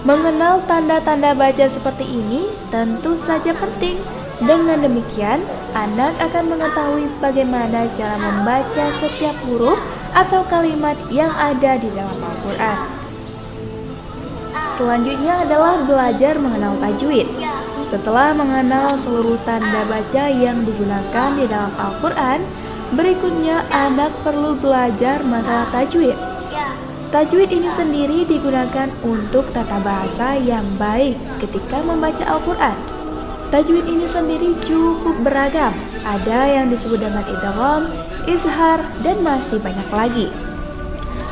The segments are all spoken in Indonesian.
Mengenal tanda-tanda baca seperti ini tentu saja penting. Dengan demikian, anak akan mengetahui bagaimana cara membaca setiap huruf atau kalimat yang ada di dalam Al-Quran. Selanjutnya adalah belajar mengenal tajwid. Setelah mengenal seluruh tanda baca yang digunakan di dalam Al-Quran, berikutnya anak perlu belajar masalah tajwid. Tajwid ini sendiri digunakan untuk tata bahasa yang baik ketika membaca Al-Quran. Tajwid ini sendiri cukup beragam, ada yang disebut dengan idgham, izhar, dan masih banyak lagi.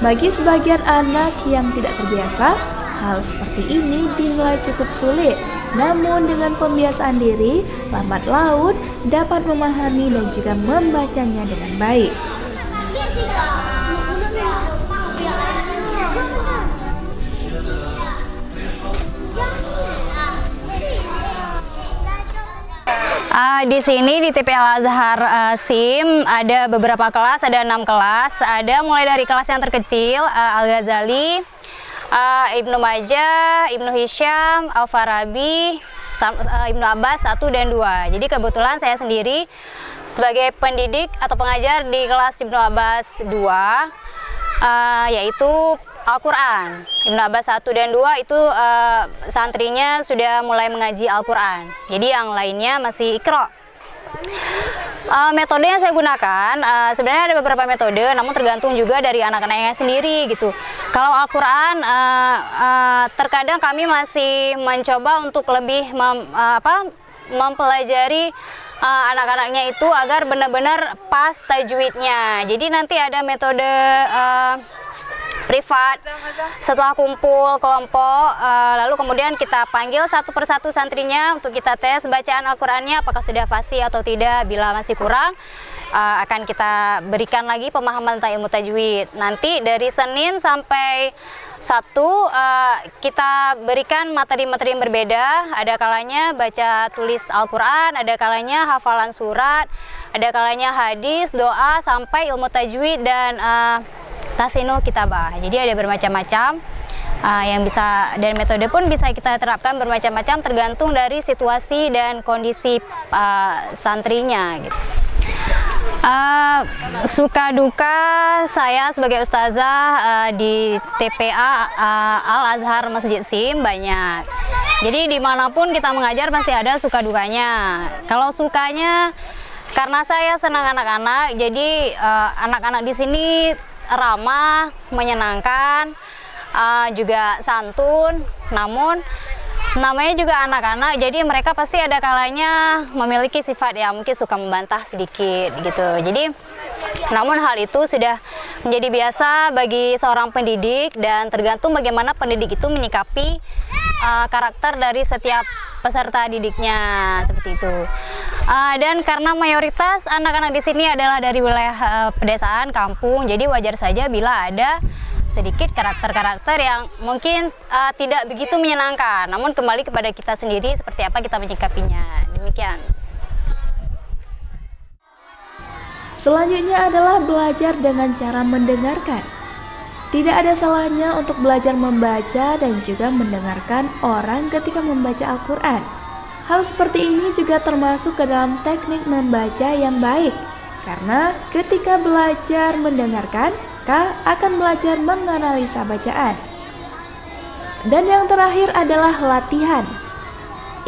Bagi sebagian anak yang tidak terbiasa, hal seperti ini dinilai cukup sulit. Namun dengan pembiasaan diri, lambat laun dapat memahami dan juga membacanya dengan baik. Di sini di TPA Al-Azhar SIM ada beberapa kelas, ada 6 kelas. Ada mulai dari kelas yang terkecil, Al-Ghazali, Ibnu Majah, Ibnu Hisham, Al-Farabi, Ibnu Abbas 1 dan 2. Jadi kebetulan saya sendiri sebagai pendidik atau pengajar di kelas Ibnu Abbas 2, yaitu Al-Quran. Ibnu Abbas 1 dan 2 itu santrinya sudah mulai mengaji Al-Quran. Jadi yang lainnya masih Iqra. Metode yang saya gunakan sebenarnya ada beberapa metode, namun tergantung juga dari anak-anaknya sendiri gitu. Kalau Al-Quran terkadang kami masih mencoba untuk lebih mempelajari anak-anaknya itu agar benar-benar pas tajwidnya. Jadi nanti ada metode privat setelah kumpul kelompok, lalu kemudian kita panggil satu persatu santrinya untuk kita tes bacaan Al-Qurannya apakah sudah fasih atau tidak. Bila masih kurang, akan kita berikan lagi pemahaman tentang ilmu tajwid. Nanti dari Senin sampai Sabtu kita berikan materi-materi yang berbeda. Ada kalanya baca tulis Al-Quran, ada kalanya hafalan surat, ada kalanya hadis, doa, sampai ilmu tajwid dan Tahsinul Kitabah. Jadi ada bermacam-macam yang bisa, dan metode pun bisa kita terapkan bermacam-macam tergantung dari situasi dan kondisi santrinya gitu. Suka duka saya sebagai ustazah di TPA Al-Azhar Masjid SIM banyak. Jadi dimanapun kita mengajar pasti ada suka dukanya. Kalau sukanya karena saya senang anak-anak, jadi anak-anak di sini ramah, menyenangkan, juga santun. Namun namanya juga anak-anak, jadi mereka pasti ada kalanya memiliki sifat yang mungkin suka membantah sedikit gitu. Jadi namun hal itu sudah menjadi biasa bagi seorang pendidik, dan tergantung bagaimana pendidik itu menyikapi karakter dari setiap peserta didiknya, seperti itu. Dan karena mayoritas anak-anak di sini adalah dari wilayah pedesaan, kampung, jadi wajar saja bila ada sedikit karakter-karakter yang mungkin tidak begitu menyenangkan. Namun kembali kepada kita sendiri seperti apa kita menyikapinya. Demikian. Selanjutnya adalah belajar dengan cara mendengarkan. Tidak ada salahnya untuk belajar membaca dan juga mendengarkan orang ketika membaca Al-Quran. Hal seperti ini juga termasuk ke dalam teknik membaca yang baik. Karena ketika belajar mendengarkan, Kak akan belajar menganalisa bacaan. Dan yang terakhir adalah latihan.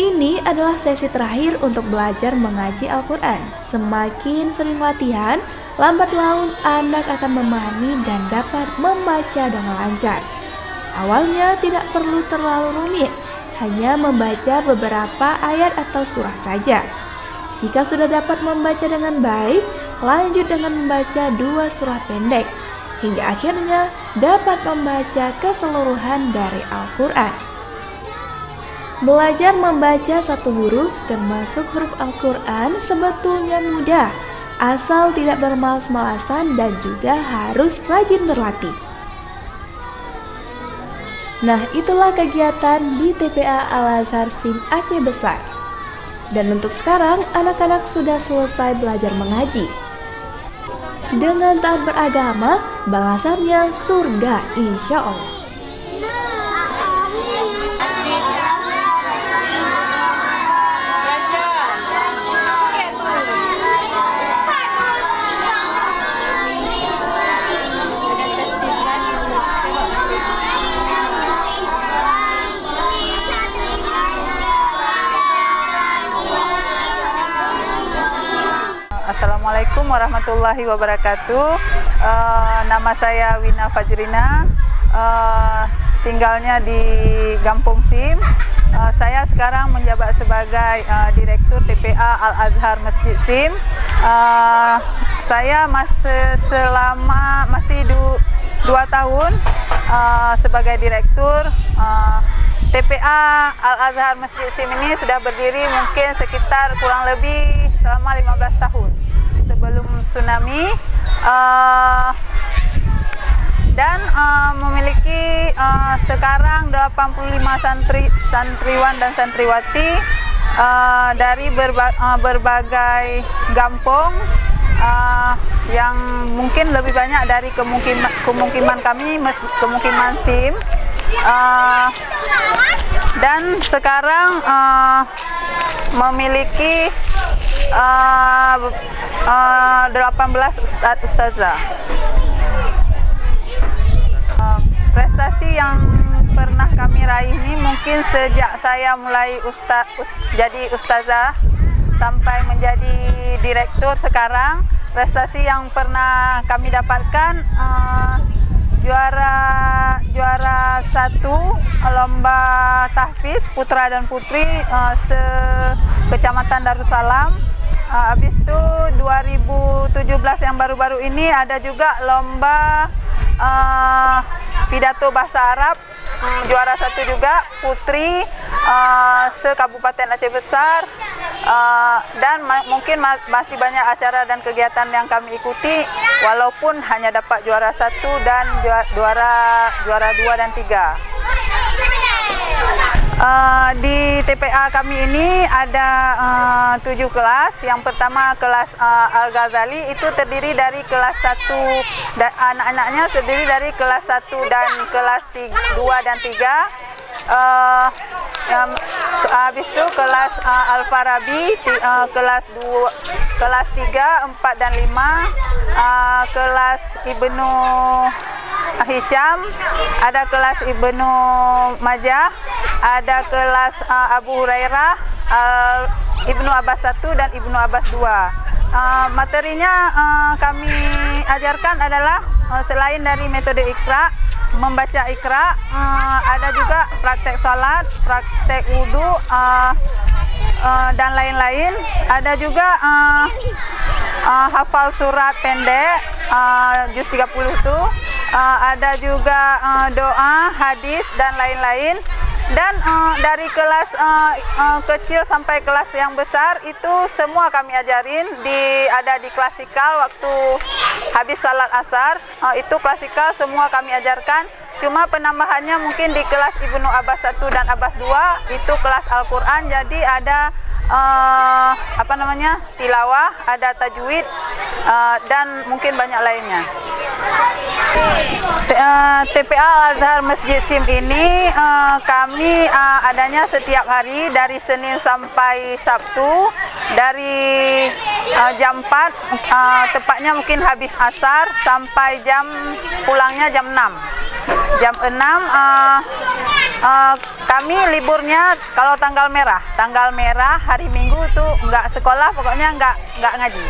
Ini adalah sesi terakhir untuk belajar mengaji Al-Quran. Semakin sering latihan, lambat laun anak akan memahami dan dapat membaca dengan lancar. Awalnya tidak perlu terlalu rumit, hanya membaca beberapa ayat atau surah saja. Jika sudah dapat membaca dengan baik, lanjut dengan membaca 2 surah pendek, hingga akhirnya dapat membaca keseluruhan dari Al-Quran. Belajar membaca satu huruf termasuk huruf Al-Quran sebetulnya mudah, asal tidak bermalas-malasan dan juga harus rajin berlatih. Nah, itulah kegiatan di TPA Al-Azhar SIM Aceh Besar. Dan untuk sekarang, anak-anak sudah selesai belajar mengaji. Dengan taat beragama, balasannya surga insya Allah. Assalamualaikum warahmatullahi wabarakatuh. Nama saya Wina Fajrina, tinggalnya di Gampung Sim. Saya sekarang menjabat sebagai Direktur TPA Al-Azhar Masjid Sim. Saya masih 2 tahun sebagai Direktur. TPA Al-Azhar Masjid Sim ini sudah berdiri mungkin sekitar kurang lebih selama 15 tahun sebelum tsunami, dan memiliki sekarang 85 santriwan dan santriwati dari berbagai kampung, yang mungkin lebih banyak dari kemungkinan kami, kemungkinan SIM. Dan sekarang memiliki 18 ustazah. Prestasi yang pernah kami raih ini mungkin sejak saya mulai jadi ustazah sampai menjadi direktur sekarang, prestasi yang pernah kami dapatkan juara 1 lomba tahfiz putra dan putri Kecamatan Darussalam. Habis itu 2017 yang baru-baru ini ada juga lomba pidato bahasa Arab, juara 1 juga putri se-Kabupaten Aceh Besar. Dan mungkin masih banyak acara dan kegiatan yang kami ikuti, walaupun hanya dapat juara 1 dan juara 2 dan 3. Di TPA kami ini ada 7 kelas. Yang pertama kelas Al-Ghazali, itu terdiri dari kelas 1, anak-anaknya terdiri dari kelas 1 dan kelas 2 dan 3. Habis itu kelas Al-Farabi, kelas 3, 4 dan 5, kelas Ibnu Hisham, ada kelas Ibnu Majah, ada kelas Abu Hurairah, Ibnu Abbas 1 dan Ibnu Abbas 2. Materinya kami ajarkan adalah selain dari metode Iqra, membaca Iqra, ada juga praktek salat, praktek wudhu, dan lain-lain. Ada juga hafal surat pendek, juz 30 itu. Ada juga doa, hadis, dan lain-lain. Dan dari kelas kecil sampai kelas yang besar itu semua kami ajarin. Ada di klasikal waktu habis salat asar, itu klasikal semua kami ajarkan. Cuma penambahannya mungkin di kelas Ibnu Abbas 1 dan Abbas 2 itu kelas Al-Quran, jadi ada tilawah, ada tajwid, dan mungkin banyak lainnya. TPA Al-Azhar Masjid Sim ini kami adanya setiap hari dari Senin sampai Sabtu, dari jam 4, tepatnya mungkin habis asar, sampai pulangnya jam 6. Jam 6 kami liburnya kalau tanggal merah hari Minggu tuh nggak sekolah, pokoknya nggak ngaji.